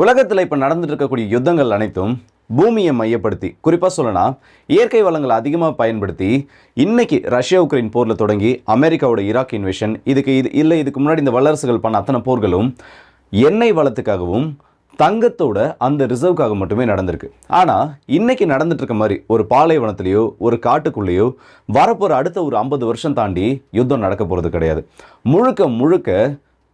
உலகத்தில் இப்போ நடந்துட்டு இருக்கக்கூடிய யுத்தங்கள் அனைத்தும் பூமியை மையப்படுத்தி, குறிப்பாக சொல்லனா இயற்கை வளங்களை அதிகமாக பயன்படுத்தி, இன்னைக்கு ரஷ்யா உக்ரைன் போரில் தொடங்கி அமெரிக்காவோட ஈராக் இன்வேஷன், இதுக்கு முன்னாடி இந்த வல்லரசுகள் பண்ண அத்தனை போர்களும் எண்ணெய் வளத்துக்காகவும் தங்கத்தோட அந்த ரிசர்வுக்காக மட்டுமே நடந்திருக்கு. ஆனால் இன்னைக்கு நடந்துட்டு இருக்க மாதிரி ஒரு பாலைவனத்திலேயோ ஒரு காட்டுக்குள்ளேயோ வரப்போகிற அடுத்த ஒரு 50 வருஷம் தாண்டி யுத்தம் நடக்க போகிறது கிடையாது. முழுக்க முழுக்க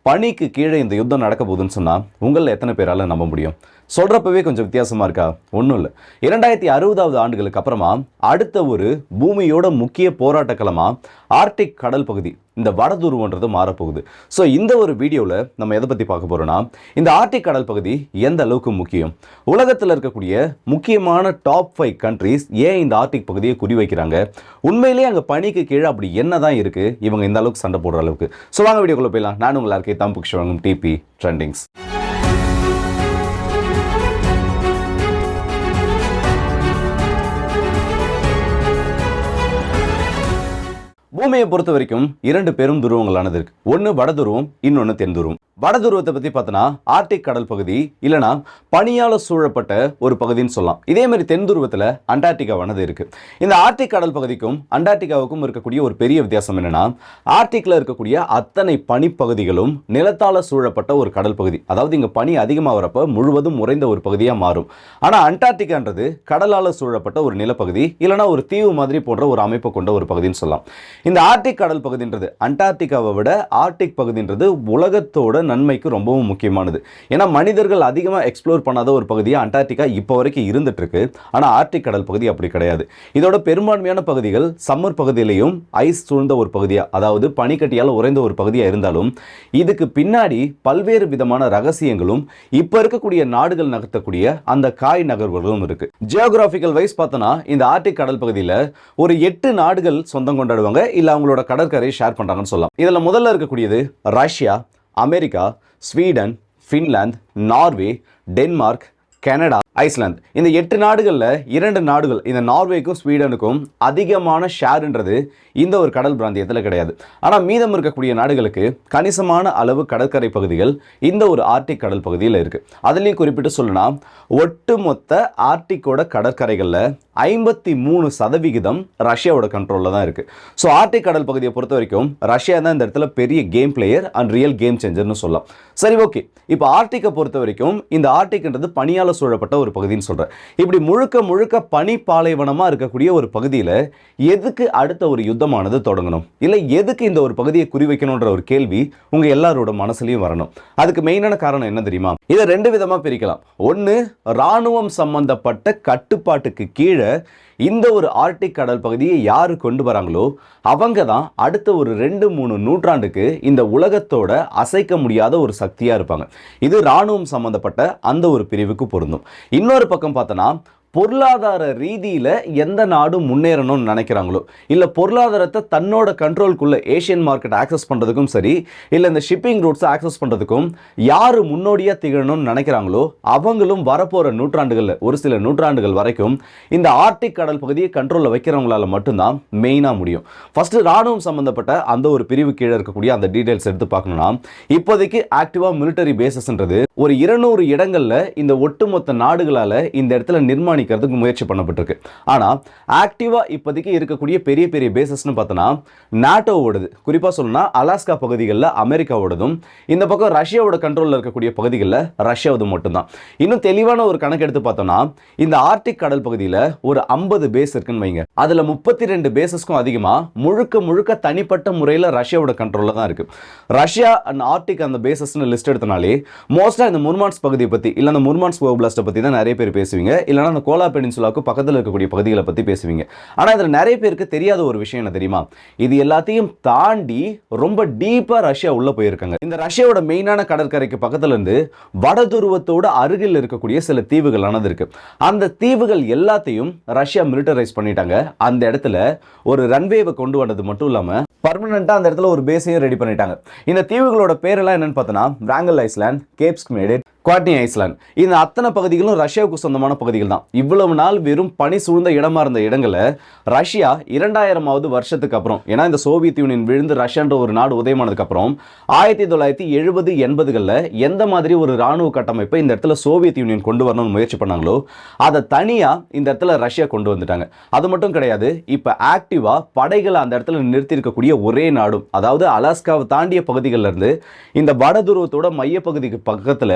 பனிக்கு கீழே இந்த யுத்தம் நடக்க போகுதுன்னு சொன்னால் உங்களில் எத்தனை பேரால் நம்ப முடியும்? சொல்கிறப்பவே கொஞ்சம் வித்தியாசமாக இருக்கா? ஒன்றும் இல்லை. 2060வது ஆண்டுகளுக்கு அப்புறமா அடுத்த ஒரு பூமியோட முக்கிய போராட்ட களமாக ஆர்டிக் கடல் பகுதி, இந்த வடதுருவன்றது மாறப்போகுது. ஸோ இந்த ஒரு வீடியோவில் நம்ம எதை பற்றி பார்க்க போகிறோன்னா, இந்த ஆர்டிக் கடல் பகுதி எந்த அளவுக்கு முக்கியம், உலகத்தில் இருக்கக்கூடிய முக்கியமான டாப் 5 கண்ட்ரிஸ் ஏன் இந்த ஆர்டிக் பகுதியை குறிவைக்கிறாங்க, உண்மையிலேயே அங்கே பனிக்கு கீழே அப்படி என்ன தான் இருக்குது இவங்க இந்த அளவுக்கு சண்டை போடுற அளவுக்கு. ஸோ வாங்க வீடியோக்குள்ளே போயிடலாம். நான் உங்கள் இருக்கேன் தம்புக்ஷ வழங்கும் டிபி ட்ரெண்டிங்ஸ். பூமியை பொறுத்த வரைக்கும் 2 பெரும் துருவங்களானது இருக்கு. ஒன்று வட துருவம், இன்னொன்று தென் துருவம். வட துருவத்தை பற்றி பார்த்தோன்னா ஆர்டிக் கடல் பகுதி, இல்லைனா பனியால் சூழப்பட்ட ஒரு பகுதின்னு சொல்லலாம். இதே மாதிரி தென் துருவத்தில் அண்டார்டிகாவானது இருக்கு. இந்த ஆர்டிக் கடல் பகுதிக்கும் அண்டார்டிகாவுக்கும் இருக்கக்கூடிய ஒரு பெரிய வித்தியாசம் என்னன்னா, ஆர்டிக்ல இருக்கக்கூடிய அத்தனை பனிப்பகுதிகளும் நிலத்தால் சூழப்பட்ட ஒரு கடல் பகுதி. அதாவது இங்கே பனி அதிகமாக வரப்ப முழுவதும் உறைந்த ஒரு பகுதியாக மாறும். ஆனால் அண்டார்டிகான்றது கடலால் சூழப்பட்ட ஒரு நிலப்பகுதி, இல்லைனா ஒரு தீவு மாதிரி போன்ற ஒரு அமைப்பு கொண்ட ஒரு பகுதின்னு சொல்லலாம். இந்த ஆர்டிக் கடல் பகுதின்றது அண்டார்டிகாவை விட ஆர்டிக் பகுதின்றது உலகத்தோட நன்மைக்கு ரொம்பவும் முக்கியமானது. ஏன்னா மனிதர்கள் அதிகமாக எக்ஸ்ப்ளோர் பண்ணாத ஒரு பகுதியாக அண்டார்டிகா இப்போ வரைக்கும் இருந்துட்டு இருக்கு. ஆனால் ஆர்டிக் கடல் பகுதி அப்படி கிடையாது. இதோட பெரும்பான்மையான பகுதிகள் சம்மர் பகுதியிலையும் ஐஸ் சூழ்ந்த ஒரு பகுதியாக, அதாவது பனிக்கட்டியால் உறைந்த ஒரு பகுதியாக இருந்தாலும் இதுக்கு பின்னாடி பல்வேறு விதமான ரகசியங்களும் இப்போ இருக்கக்கூடிய நாடுகள் நகர்த்தக்கூடிய அந்த காய் நகர்வுகளும் இருக்கு. ஜியோகிராபிக்கல் வைஸ் பார்த்தோன்னா இந்த ஆர்டிக் கடல் பகுதியில் ஒரு 8 நாடுகள் சொந்தம் கொண்டாடுவாங்க, இல்லை அவங்களோட கடற்கரை ஷேர் பண்ணுறாங்கன்னு சொல்லலாம். இதில் முதல்ல இருக்கக்கூடியது Russia, America, Sweden, Finland, Norway, Denmark, Canada, Iceland. இந்த 8 நாடுகளில் 2 நாடுகள், இந்த நார்வேக்கும் ஸ்வீடனுக்கும் அதிகமான ஷேர்ன்றது இந்த ஒரு கடல் பிராந்தியத்தில் கிடையாது. ஆனால் மீதம் இருக்கக்கூடிய நாடுகளுக்கு கணிசமான அளவு கடற்கரை பகுதிகள் இந்த ஒரு ஆர்டிக் கடல் பகுதியில் இருக்குது. அதுலேயும் குறிப்பிட்டு சொல்லணும்னா ஒட்டுமொத்த ஆர்டிக்கோட கடற்கரைகளில் 53% ரஷ்யாவோட கண்ட்ரோலில் தான் இருக்குது. ஸோ ஆர்டிக் கடல் பகுதியை பொறுத்த வரைக்கும் ரஷ்யா தான் இந்த இடத்துல பெரிய game player and real game சேஞ்சர்னு சொல்லலாம். சரி, ஓகே. இப்போ ஆர்டிக்கை பொறுத்த வரைக்கும் இந்த ஆர்டிக்ன்றது பனியால் சூழப்பட்ட ஒரு பகுதின்னு சொல்கிறேன். இப்படி முழுக்க முழுக்க பனி பாலைவனமாக இருக்கக்கூடிய ஒரு பகுதியில் எதுக்கு அடுத்த ஒரு யுத்தமானது தொடங்கணும், இல்லை எதுக்கு இந்த ஒரு பகுதியை குறிவைக்கணுன்ற ஒரு கேள்வி உங்கள் எல்லாரோட மனசுலையும் வரணும். அதுக்கு மெயினான காரணம் என்ன தெரியுமா? இதை 2 விதமாக பிரிக்கலாம். ஒன்று, இராணுவம் சம்பந்தப்பட்ட கட்டுப்பாட்டுக்கு கீழே இந்த ஒரு ஆர்டிக் கடல் பகுதியை யாரு கொண்டு வராங்களோ அவங்க தான் அடுத்த ஒரு 2-3 நூற்றாண்டுக்கு இந்த உலகத்தோட அசைக்க முடியாத ஒரு சக்தியா இருப்பாங்க. இது இராணுவம் சம்பந்தப்பட்ட அந்த ஒரு பிரிவுக்கு பொருந்தும். இன்னொரு பக்கம் பார்த்தோன்னா பொருளாதார ரீதியில் எந்த நாடும் முன்னேறணும்னு நினைக்கிறாங்களோ, இல்லை பொருளாதாரத்தை தன்னோட கண்ட்ரோல்குள்ளே ஏஷியன் மார்க்கெட் ஆக்சஸ் பண்ணுறதுக்கும் சரி, இல்லை இந்த ஷிப்பிங் ரூட்ஸை ஆக்சஸ் பண்ணுறதுக்கும் யார் முன்னோடியாக திகழணும்னு நினைக்கிறாங்களோ அவங்களும் வரப்போகிற நூற்றாண்டுகளில் ஒரு சில நூற்றாண்டுகள் வரைக்கும் இந்த ஆர்டிக் கடல் பகுதியை கண்ட்ரோலில் வைக்கிறவங்களால மட்டும்தான் மெயினாக முடியும். ஃபஸ்ட்டு இராணுவம் சம்மந்தப்பட்ட அந்த ஒரு பிரிவு கீழே இருக்கக்கூடிய அந்த டீட்டெயில்ஸ் எடுத்து பார்க்கணும்னா, இப்போதைக்கு ஆக்டிவாக மிலிட்டரி பேசஸ்ன்றது ஒரு 200 இடங்களில் இந்த ஒட்டுமொத்த நாடுகளால் இந்த இடத்துல நிர்மாணிக்கிறதுக்கு முயற்சி பண்ணப்பட்டிருக்கு. ஆனால் ஆக்டிவா இப்போதைக்கு இருக்கக்கூடிய பெரிய பெரிய பேசஸ்னு பார்த்தோன்னா நாட்டோவோடது, குறிப்பாக சொல்லணும்னா அலாஸ்கா பகுதிகளில் அமெரிக்காவோடதும், இந்த பக்கம் ரஷ்யாவோட கண்ட்ரோலில் இருக்கக்கூடிய பகுதிகளில் ரஷ்யாவது மட்டும்தான். இன்னும் தெளிவான ஒரு கணக்கு எடுத்து பார்த்தோம்னா இந்த ஆர்டிக் கடல் பகுதியில் ஒரு 50 பேஸ் இருக்குன்னு வைங்க. அதில் 32 பேசஸ்க்கும் அதிகமாக முழுக்க முழுக்க தனிப்பட்ட முறையில் ரஷ்யாவோட கண்ட்ரோலில் தான் இருக்கு. ரஷ்யா அண்ட் ஆர்டிக் அந்த பேசஸ்னு லிஸ்ட் எடுத்தனாலே மோஸ்ட்டாக இந்த முர்மான்ஸ்க் பகுதியை பற்றி, இல்லை அந்த முர்மான்ஸ்க் ஓப்லாஸ்ட்டை பற்றி தான் நிறைய பேர் பேசுவீங்க, இல்லைனா அந்த கோலா பெனின்சுலாவுக்கு பக்கத்தில் இருக்கக்கூடிய பகுதிகளை பற்றி பேசுவீங்க. ஆனால் இதில் நிறைய பேருக்கு தெரியாத ஒரு விஷயம் என்ன தெரியுமா? இது எல்லாத்தையும் தாண்டி ரொம்ப டீப்பாக ரஷ்யா உள்ள போயிருக்காங்க. இந்த ரஷ்யாவோட மெயினான கடற்கரைக்கு பக்கத்துல இருந்து வட துருவத்தோட அருகில் இருக்கக்கூடிய சில தீவுகளானது இருக்கு. அந்த தீவுகள் எல்லாத்தையும் ரஷ்யா மிலிட்டரைஸ் பண்ணிட்டாங்க. அந்த இடத்துல ஒரு ரன்வேவை கொண்டு வந்தது மட்டும் இல்லாமல் பர்மனெண்டா அந்த இடத்துல ஒரு பேஸையும் ரெடி பண்ணிட்டாங்க. இந்த தீவுகளோட பேரெல்லாம் என்னன்னு பார்த்தோன்னா விராங்கல் ஐஸ்லாண்ட், கேப்ஸ்க் மேடட், ஸ்குவாட்னி ஐஸ்லாந்து. இந்த அத்தனை பகுதிகளும் ரஷ்யாவுக்கு சொந்தமான பகுதிகள் தான். இவ்வளவு நாள் வெறும் பனி சூழ்ந்த இடமா இருந்த இடங்களை ரஷ்யா 2000வது வருஷத்துக்கு அப்புறம், ஏன்னா இந்த சோவியத் யூனியன் விழுந்து ரஷ்யான்ற ஒரு நாடு உதயமானதுக்கு அப்புறம் 1970 80களில் எந்த மாதிரி ஒரு ராணுவ கட்டமைப்பை இந்த இடத்துல சோவியத் யூனியன் கொண்டு வரணும்னு முயற்சி பண்ணாங்களோ அதை தனியா இந்த இடத்துல ரஷ்யா கொண்டு வந்துட்டாங்க. அது மட்டும் கிடையாது, இப்ப ஆக்டிவா படைகளை அந்த இடத்துல நிறுத்தி இருக்கக்கூடிய ஒரே நாடும், அதாவது அலாஸ்காவை தாண்டிய பகுதிகளில் இருந்து இந்த வட துருவத்தோட மையப்பகுதிக்கு பக்கத்துல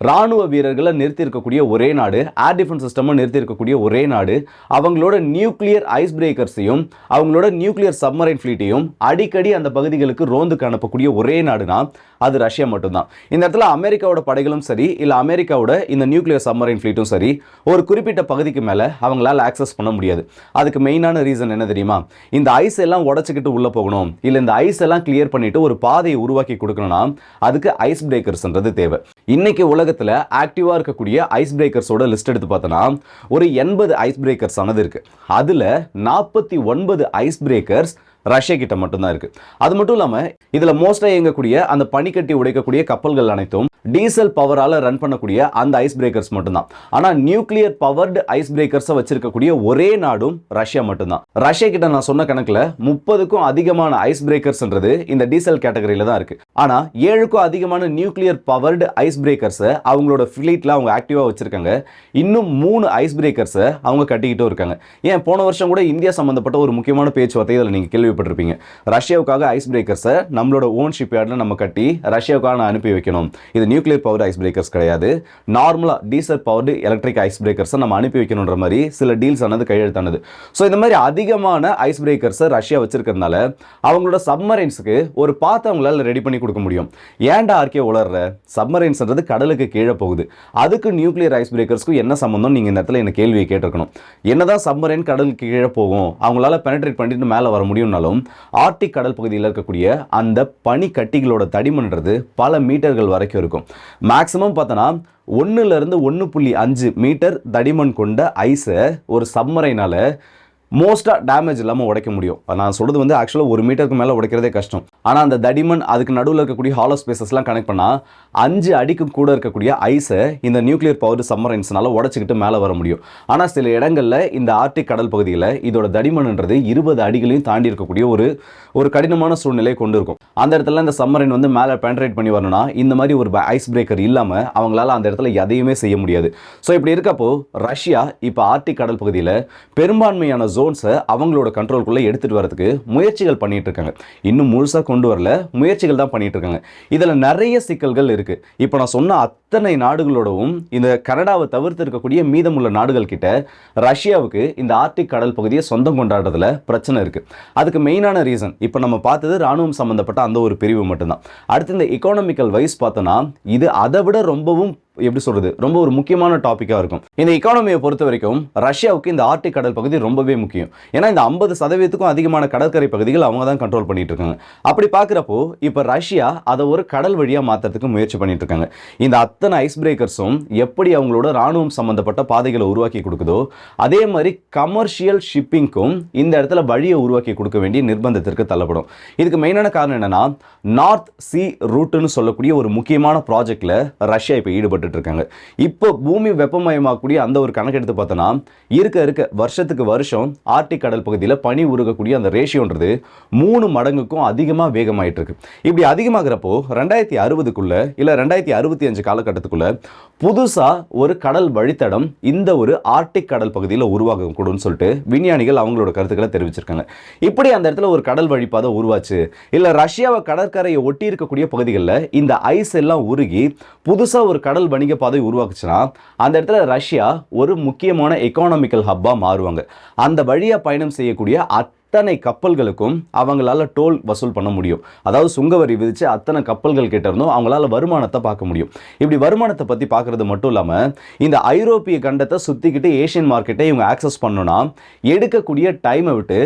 ராணுவ வீரர்களை நிறுத்தி இருக்கக்கூடிய ஒரே நாடு, ஏர் டிஃபென்ஸ் சிஸ்டம் நிறுத்தி இருக்கக்கூடிய ஒரே நாடு, அவங்களோட நியூக்ளியர் ஐஸ் பிரேக்கர்ஸையும் அவங்களோட நியூக்ளியர் சப்மரைன் ஃபிளீட்டையும் அடிக்கடி அந்த பகுதிகளுக்கு ரோந்துக்கு அனுப்பக்கூடிய ஒரே நாடுனா அது ரஷ்யா மட்டும்தான். இந்த இடத்துல அமெரிக்காவோட படைகளும் சரி, இல்ல அமெரிக்காவோட இந்த நியூக்ளியர் சப்மரைன் ஃபிளீட்டும் சரி, ஒரு குறிப்பிட்ட பகுதிக்கு மேல அவங்களால ஆக்சஸ் பண்ண முடியாது. அதுக்கு மெயினான ரீசன் என்ன தெரியுமா? இந்த ஐஸ் எல்லாம் உடைச்சுக்கிட்டு உள்ள போகணும், இல்ல இந்த ஐஸ் எல்லாம் கிளியர் பண்ணிட்டு ஒரு பாதையை உருவாக்கி கொடுக்கணும்னா அதுக்கு ஐஸ் பிரேக்கர்ஸ்ன்றது தேவை. இன்னைக்கு உலகத்துல ஆக்டிவா இருக்கக்கூடிய ஐஸ் பிரேக்கர்ஸோட லிஸ்ட் எடுத்து பார்த்தோம்னா ஒரு 80 ஐஸ் பிரேக்கர்ஸ் ஆனது இருக்கு. அதுல 49 ஐஸ் பிரேக்கர்ஸ் ரஷ்யா கிட்ட மட்டும்தான் இருக்கு. அது மட்டும் இல்லாம இதுல மோஸ்டா இயங்கக்கூடிய அந்த பனிக்கட்டி உடைக்கக்கூடிய கப்பல்கள் அனைத்தும் டீசல் பவரால ரன் பண்ணக்கூடிய அந்த ஐஸ் பிரேக்கர்ஸ் மட்டும்தான். ஆனா நியூக்ளியர் பவர்டு ஐஸ் பிரேக்கர்ஸ் வச்சிருக்கக்கூடிய ஒரே நாடும் ரஷ்யா மட்டும்தான். ரஷ்யா கிட்ட நான் சொன்ன கணக்குல 30க்கும் அதிகமான ஐஸ் பிரேக்கர்ஸ்ன்றது இந்த டீசல் கேட்டகரியில தான் இருக்கு. ஆனா 7க்கும் அதிகமான நியூக்ளியர் பவர்டு ஐஸ் பிரேக்கர்ஸ் அவங்களோட ஃபிளீட்ல அவங்க ஆக்டிவா வச்சிருக்காங்க. இன்னும் 3 ஐஸ் பிரேக்கர்ஸ் அவங்க கட்டிக்கிட்டும் இருக்காங்க. ஏன் போன வருஷம் கூட இந்தியா சம்பந்தப்பட்ட ஒரு முக்கியமான பேச்சுவார்த்தை இதில் நீங்க கேள்விப்பட்டிருப்பீங்க. ரஷ்யாவுக்காக ஐஸ் பிரேக்கர்ஸை நம்மளோட ஓன் ஷிப்யார்டில் நம்ம கட்டி ரஷ்யாவுக்காக அனுப்பி வைக்கணும். இது நியூக்ளியர் பவர் ஐஸ் பிரேக்கர்ஸ் கிடையாது, நார்மலா டீசல் பவர்டு எலக்ட்ரிக் ஐஸ் பிரேக்கர்ஸை நம்ம அனுப்பி வைக்கணுன்ற மாதிரி சில டீல்ஸ் ஆனது கையெழுத்தானது. ஸோ இந்த மாதிரி அதிகமான ஐஸ் பிரேக்கர்ஸை ரஷ்யா வச்சிருக்கிறதுனால அவங்களோட சப்மரைன்ஸுக்கு ஒரு பாத்தை அவங்களால ரெடி பண்ணி கொடுக்க முடியும். ஏன்டா ஆர்கே உளர்ற? சப்மரைன்ஸ்ன்றது கடலுக்கு கீழே போகுது, அதுக்கு நியூக்ளியர் ஐஸ் பிரேக்கர்ஸ்க்கு என்ன சம்பந்தம்? நீங்க இந்த இடத்துல என்ன கேள்வியை கேட்டிருக்கணும். என்னதான் சப்மரைன் கடலுக்கு கீழே போகும், அவங்களால பெனட்ரேட் பண்ணிட்டு மேலே வர முடியும்னாலும் ஆர்டிக் கடல் பகுதியில் இருக்கக்கூடிய அந்த பனி கட்டிகளோட தடிமன்றது பல மீட்டர்கள் வரைக்கும் இருக்கும். மேக்ஸிமம் பார்த்தோன்னா 1 to 1.5 மீட்டர் தடிமன் கொண்ட ஐஸை ஒரு சப்மரைனால மோஸ்டா டேமேஜ் இல்லாமல் உடைக்க முடியும். நான் சொல்றது வந்து ஆக்சுவலாக 1 மீட்டருக்கு மேலே உடைக்கிறதே கஷ்டம். ஆனால் அந்த தடிமன் அதுக்கு நடுவில் இருக்கக்கூடிய ஹாலோ ஸ்பேசஸ்லாம் கனெக்ட் பண்ணால் 5 அடிக்கு கூட இருக்கக்கூடிய ஐஸை இந்த நியூக்ளியர் பவர்டு சப்மரைன்ஸ்னால உடைச்சிக்கிட்டு மேலே வர முடியும். ஆனால் சில இடங்களில் இந்த ஆர்டிக் கடல் பகுதியில் இதோட தடிமன்ன்றது 20 அடிகளையும் தாண்டி இருக்கக்கூடிய ஒரு கடினமான சூழ்நிலையை கொண்டு இருக்கும். அந்த இடத்துல இந்த சப்மரைன் வந்து மேலே பெனட்ரேட் பண்ணி வரணும்னா இந்த மாதிரி ஒரு ஐஸ் பிரேக்கர் இல்லாமல் அவங்களால அந்த இடத்துல எதையுமே செய்ய முடியாது. ஸோ இப்படி இருக்கப்போ ரஷ்யா இப்போ ஆர்டிக் கடல் பகுதியில் பெரும்பான்மையான ஜோன்ஸை அவங்களோட கண்ட்ரோலுக்குள்ளே எடுத்துகிட்டு வரதுக்கு முயற்சிகள் பண்ணிட்டு இருக்காங்க. இன்னும் முழுசாக கொண்டு வரல, முயற்சிகள் தான் பண்ணிட்டு இருக்காங்க. இதில் நிறைய சிக்கல்கள் இருக்கு. இப்போ நான் சொன்ன அத்தனை நாடுகளோடவும் இந்த கனடாவை தவிர்த்து இருக்கக்கூடிய மீதமுள்ள நாடுகள் கிட்ட ரஷ்யாவுக்கு இந்த ஆர்டிக் கடல் பகுதியை சொந்தம் கொண்டாடுறதுல பிரச்சனை இருக்கு. அதுக்கு மெயினான ரீசன் இப்போ நம்ம பார்த்தது ராணுவம் சம்பந்தப்பட்ட அந்த ஒரு பிரிவு மட்டும்தான். அடுத்து இந்த எக்கானமிக்கல் வைஸ் பார்த்தோன்னா இது அதை விட ரொம்பவும் எப்படி சொல்றது, ரொம்ப ஒரு முக்கியமான டாபிக்கா இருக்கும். இந்த எக்கானமியை பொறுத்த வரைக்கும் ரஷ்யாவுக்கு இந்த ஆர்டிக் கடல் பகுதி ரொம்பவே முக்கியம். ஏன்னா இந்த 50% அதிகமான கடற்கரை பகுதிகள் அவங்க தான் கண்ட்ரோல் பண்ணிட்டு இருக்காங்க. அப்படி பார்க்குறப்போ இப்போ ரஷ்யா அதை ஒரு கடல் வழியா மாற்றுறதுக்கு முயற்சி பண்ணிட்டு இருக்காங்க. இந்த அத்தனை ஐஸ் பிரேக்கர்ஸும் எப்படி அவங்களோட ராணுவம் சம்பந்தப்பட்ட பாதைகளை உருவாக்கி கொடுக்குதோ அதே மாதிரி கமர்ஷியல் ஷிப்பிங்க்கும் இந்த இடத்துல வழியை உருவாக்கி கொடுக்க வேண்டிய நிர்பந்தத்திற்கு தள்ளப்படும். இதுக்கு மெயினான காரணம் என்னன்னா நார்த் சி ரூட்னு சொல்லக்கூடிய ஒரு முக்கியமான ப்ராஜெக்ட்ல ரஷ்யா இப்போ ஈடுபட்டு இருக்காங்க. இப்போ பூமி வெப்பமயமாகக்கூடிய அந்த ஒரு கணக்கு எடுத்து பார்த்தோன்னா இருக்க வருஷத்துக்கு வருஷம் ஆர்டிக் கடல் பகுதியில் பனி உருகக்கூடிய அந்த ரேஷியோன்றது 3 மடங்குக்கும் அதிகமாக வேகமாயிட்டு இருக்கு. இப்படி அதிகமாகிறப்போ 2060க்குள்ள இல்ல 2065 காலகட்டத்துக்குள்ள புதுசா ஒரு கடல் வழித்தடம் இந்த ஒரு ஆர்டிக் கடல் பகுதியில் உருவாக கூடும்னு சொல்லிட்டு விஞ்ஞானிகள் அவங்களோட கருத்துக்களை தெரிவிச்சிருக்காங்க. இப்படி அந்த இடத்துல ஒரு கடல் வழிப்பாதை உருவாச்சு, இல்ல ரஷ்யாவை கடற்கரையை ஒட்டி இருக்கக்கூடிய பகுதிகளில் இந்த ஐஸ் எல்லாம் உருகி புதுசா ஒரு கடல் வணிக பாதை உருவாக்குச்சுன்னா அந்த இடத்துல ரஷ்யா ஒரு முக்கியமான எக்கானமிக்கல் ஹப்பா மாறுவாங்க. அந்த வழியா பயணம் செய்யக்கூடிய அத்தனை கப்பல்களுக்கும் அவங்களால டோல் வசூல் பண்ண முடியும். அதாவது சுங்கவரி விதிச்சு அத்தனை கப்பல்கள் கிட்ட இருந்தும் அவங்களால வருமானத்தை பார்க்க முடியும். இப்படி வருமானத்தை பத்தி பார்க்கறது மட்டும் இல்லாம இந்த ஐரோப்பிய கண்டத்தை சுத்திக்கிட்டு ஏசியன் மார்க்கெட்டை இவங்க ஆக்சஸ் பண்ணணும்னா எடுக்கக்கூடிய டைமை விட்டு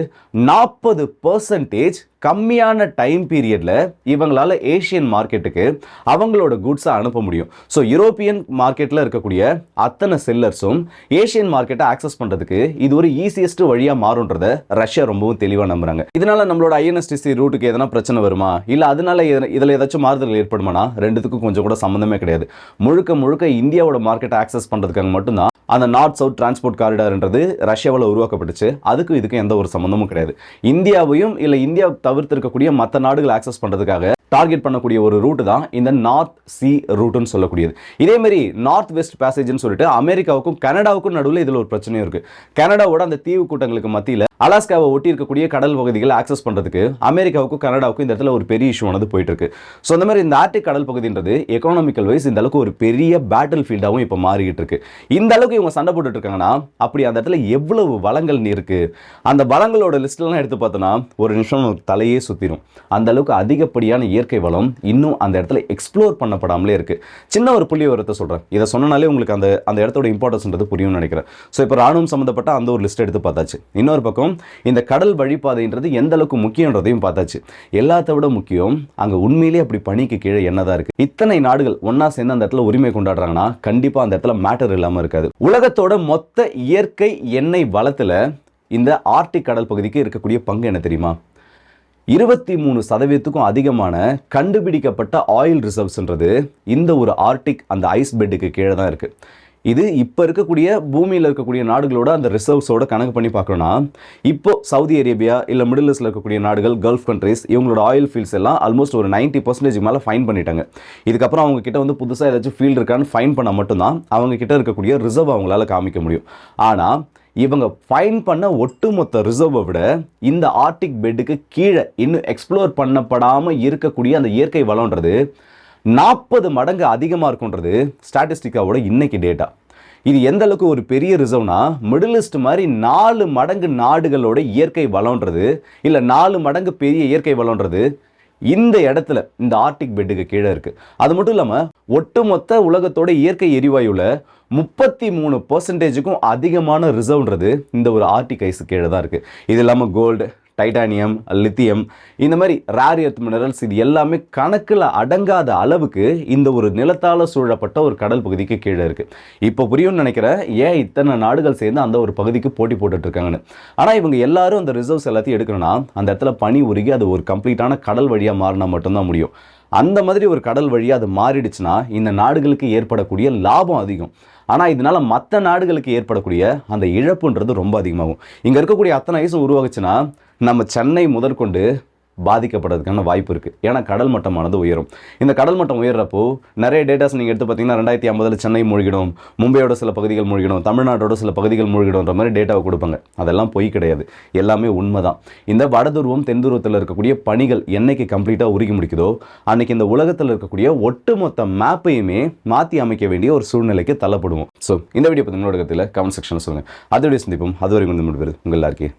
40% கம்மியான டைம் பீரியட்ல இவங்களால ஏஷியன் மார்க்கெட்டுக்கு அவங்களோட குட்ஸை அனுப்ப முடியும். ஸோ யூரோப்பியன் மார்க்கெட்டில் இருக்கக்கூடிய அத்தனை செல்லர்ஸும் ஏஷியன் மார்க்கெட்டை ஆக்சஸ் பண்ணுறதுக்கு இது ஒரு ஈஸியஸ்ட் வழியாக மாறுன்றதை ரஷ்யா ரொம்பவும் தெளிவாக நம்புறாங்க. இதனால நம்மளோட ஐஎன்எஸ்டிசி ரூட்டுக்கு எதனா பிரச்சனை வருமா, இல்லை அதனால இதில் ஏதாச்சும் மாறுதல் ஏற்படுமானா ரெண்டுத்துக்கும் கொஞ்சம் கூட சம்மந்தமே கிடையாது. முழுக்க முழுக்க இந்தியாவோட மார்க்கெட்டை ஆக்சஸ் பண்ணுறதுக்காக மட்டும்தான் அந்த நார்த் சவுத் டிரான்ஸ்போர்ட் காரிடார்ன்றது ரஷ்யாவில் உருவாக்கப்பட்டுச்சு. அதுக்கும் இதுக்கும் எந்த ஒரு சம்மந்தமும் கிடையாது. இந்தியாவையும் இல்லை இந்தியா தவிர்த்து இருக்கக்கூடிய மற்ற நாடுகள் ஆக்சஸ் பண்ணுறதுக்காக டார்கெட் பண்ணக்கூடிய ஒரு ரூட் தான் இந்த நார்த் சி ரூட்னு சொல்லக்கூடியது. இதே மாதிரி நார்த் வெஸ்ட் பேசேஜ்னு சொல்லிட்டு அமெரிக்காவுக்கும் கனடாவுக்கும் நடுவில் இதில் ஒரு பிரச்சனையும் இருக்கு. கனடாவோட அந்த தீவு கூட்டங்களுக்கு மத்தியில் அலாஸ்காவை ஒட்டி இருக்கக்கூடிய கடல் பகுதிகளை ஆக்சஸ் பண்ணுறதுக்கு அமெரிக்காவுக்கும் கனடாவுக்கும் இந்த இடத்துல ஒரு பெரிய இஷ்யூ ஆனது போயிட்டு இருக்கு. ஸோ அந்த மாதிரி இந்த ஆர்டிக் கடல் பகுதின்றது எக்கனாமிக்கல் வைஸ் இந்த அளவுக்கு ஒரு பெரிய பேட்டில் ஃபீல்டாகவும் இப்போ மாறிக்கிட்டு இருக்கு. இந்த அளவுக்கு இவங்க சண்டை போட்டுட்டு இருக்காங்கன்னா அப்படி அந்த இடத்துல எவ்வளவு வளங்கள் இருக்கு, அந்த வளங்களோட லிஸ்ட்லாம் எடுத்து பார்த்தோன்னா ஒரு நிமிஷம் தலையே சுத்திடும். அந்த அளவுக்கு அதிகப்படியான இயற்கை வளம் இன்னும் அந்த இடத்துல எக்ஸ்ப்ளோர் பண்ணப்படாமலே இருக்கு. சின்ன ஒரு புள்ளி விவரத்தை சொல்றேன், இதை சொன்னாலே உங்களுக்கு அந்த இடத்தோட இம்பார்ட்டன்ஸ்ன்றது புரியும்னு நினைக்கிறேன். ஸோ இப்போ ராணுவம் சம்பந்தப்பட்ட அந்த ஒரு லிஸ்ட் எடுத்து பார்த்தாச்சு. இன்னொரு பக்கம் இந்த கடல் வழிபாதைன்றது எந்த அளவுக்கு முக்கியன்றதையும் பார்த்தாச்சு. எல்லாத்த விட முக்கியம் அங்க உண்மையிலேயே அப்படி பனிக்கு கீழே என்னதான் இருக்கு. இத்தனை நாடுகள் ஒன்னா சேர்ந்து அந்த இடத்துல உரிமை கொண்டாடுறாங்கன்னா கண்டிப்பா அந்த இடத்துல மேட்டர் இல்லாம இருக்காது. உலகத்தோட மொத்த இயற்கை எண்ணெய் வளத்துல இந்த ஆர்டிக் கடல் பகுதிக்கு இருக்கக்கூடிய பங்கு என்ன தெரியுமா? 23% அதிகமான கண்டுபிடிக்கப்பட்ட ஆயில் ரிசர்வ்ஸ்ன்றது இந்த ஒரு ஆர்டிக் அந்த ஐஸ் பெட்டுக்கு கீழே தான் இருக்கு. இது இப்போ இருக்கக்கூடிய பூமியில் இருக்கக்கூடிய நாடுகளோட அந்த ரிசர்வ்ஸோட கணக்கு பண்ணி பார்க்கணும்னா இப்போ சவுதி அரேபியா இல்லை மிடில் ஈஸ்டில் இருக்கக்கூடிய நாடுகள், கல்ஃப் கண்ட்ரிஸ், இவங்களோட ஆயில் ஃபீல்ட்ஸ் எல்லாம் ஆல்மோஸ்ட் ஒரு 90% மேலே ஃபைன் பண்ணிட்டாங்க. இதுக்கப்புறம் அவங்க கிட்ட வந்து புதுசாக ஏதாச்சும் ஃபீல்டு இருக்கான்னு ஃபைன் பண்ணால் மட்டும்தான் அவங்க கிட்ட இருக்கக்கூடிய ரிசர்வ் அவங்களால காமிக்க முடியும். ஆனால் இவங்க ஃபைன் பண்ண ஒட்டுமொத்த ரிசர்வை விட இந்த ஆர்டிக் பெட்டுக்கு கீழே இன்னும் எக்ஸ்ப்ளோர் பண்ணப்படாமல் இருக்கக்கூடிய அந்த இயற்கை வளம்ன்றது 40 மடங்கு அதிகமாக இருக்குன்றது ஸ்டாட்டிஸ்டிக்காவோட இன்னைக்கு டேட்டா. இது எந்த அளவுக்கு ஒரு பெரிய ரிசர்வ்னா மிடில் ஈஸ்ட் மாதிரி 4 மடங்கு நாடுகளோட இயற்கை வளம்ன்றது, இல்லை 4 மடங்கு பெரிய இயற்கை வளம்ன்றது இந்த இடத்துல இந்த ஆர்டிக் பெட்டுக்கு கீழே இருக்கு. அது மட்டும் இல்லாமல் ஒட்டுமொத்த உலகத்தோட இயற்கை எரிவாயுல 33% அதிகமான ரிசர்வ்ன்றது இந்த ஒரு ஆர்டிக் ஐஸ் கீழே தான் இருக்கு. இது இல்லாமல் கோல்டு, டைட்டானியம், லித்தியம், இந்த மாதிரி ரேர் எர்த் மினரல்ஸ், இது எல்லாமே கணக்கில் அடங்காத அளவுக்கு இந்த ஒரு நிலத்தால் சூழப்பட்ட ஒரு கடல் பகுதிக்கு கீழே இருக்கு. இப்போ புரியும்னு நினைக்கிறேன் ஏன் இத்தனை நாடுகள் சேர்ந்து அந்த ஒரு பகுதிக்கு போட்டி போட்டுட்டு இருக்காங்கன்னு. ஆனால் இவங்க எல்லாரும் அந்த ரிசர்வ்ஸ் எல்லாத்தையும் எடுக்கணும்னா அந்த இடத்துல பனி உருகி அது ஒரு கம்ப்ளீட்டான கடல் வழியாக மாறினா மட்டும்தான் முடியும். அந்த மாதிரி ஒரு கடல் வழியாக அது மாறிடுச்சுன்னா இந்த நாடுகளுக்கு ஏற்படக்கூடிய லாபம் அதிகம். ஆனால் இதனால மற்ற நாடுகளுக்கு ஏற்படக்கூடிய அந்த இழப்புன்றது ரொம்ப அதிகமாகும். இங்கே இருக்கக்கூடிய அத்தனை ஐஸும் உருவாகுச்சுன்னா நம்ம சென்னை முதற்கொண்டு பாதிக்கப்படுறதுக்கான வாய்ப்பு இருக்குது. ஏன்னா கடல் மட்டமானது உயரும். இந்த கடல் மட்டம் உயர்றப்போ நிறைய டேட்டாஸ் நீங்கள் எடுத்து பார்த்தீங்கன்னா 2050 சென்னை மூழ்கிடும், மும்பையோட சில பகுதிகள் மூழ்கிடும், தமிழ்நாட்டோட சில பகுதிகள் மூழ்கிடும்ன்ற மாதிரி டேட்டாவை கொடுப்பாங்க. அதெல்லாம் பொய் கிடையாது, எல்லாமே உண்மை தான். இந்த வடதுருவம் தென்துருவத்தில் இருக்கக்கூடிய பணிகள் என்னைக்கு கம்ப்ளீட்டாக உருகி முடிக்குதோ அன்னைக்கு இந்த உலகத்தில் இருக்கக்கூடிய ஒட்டுமொத்த மேப்பையுமே மாற்றி அமைக்க வேண்டிய ஒரு சூழ்நிலைக்கு தள்ளப்படுவோம். ஸோ இந்த வீடியோ பற்றி உங்களோட கருத்தில் கமெண்ட் செக்ஷனில் சொல்லுங்கள். அதோடைய சந்திப்போம். அதுவரை வந்து முடிவு உங்கள் எல்லாருக்கே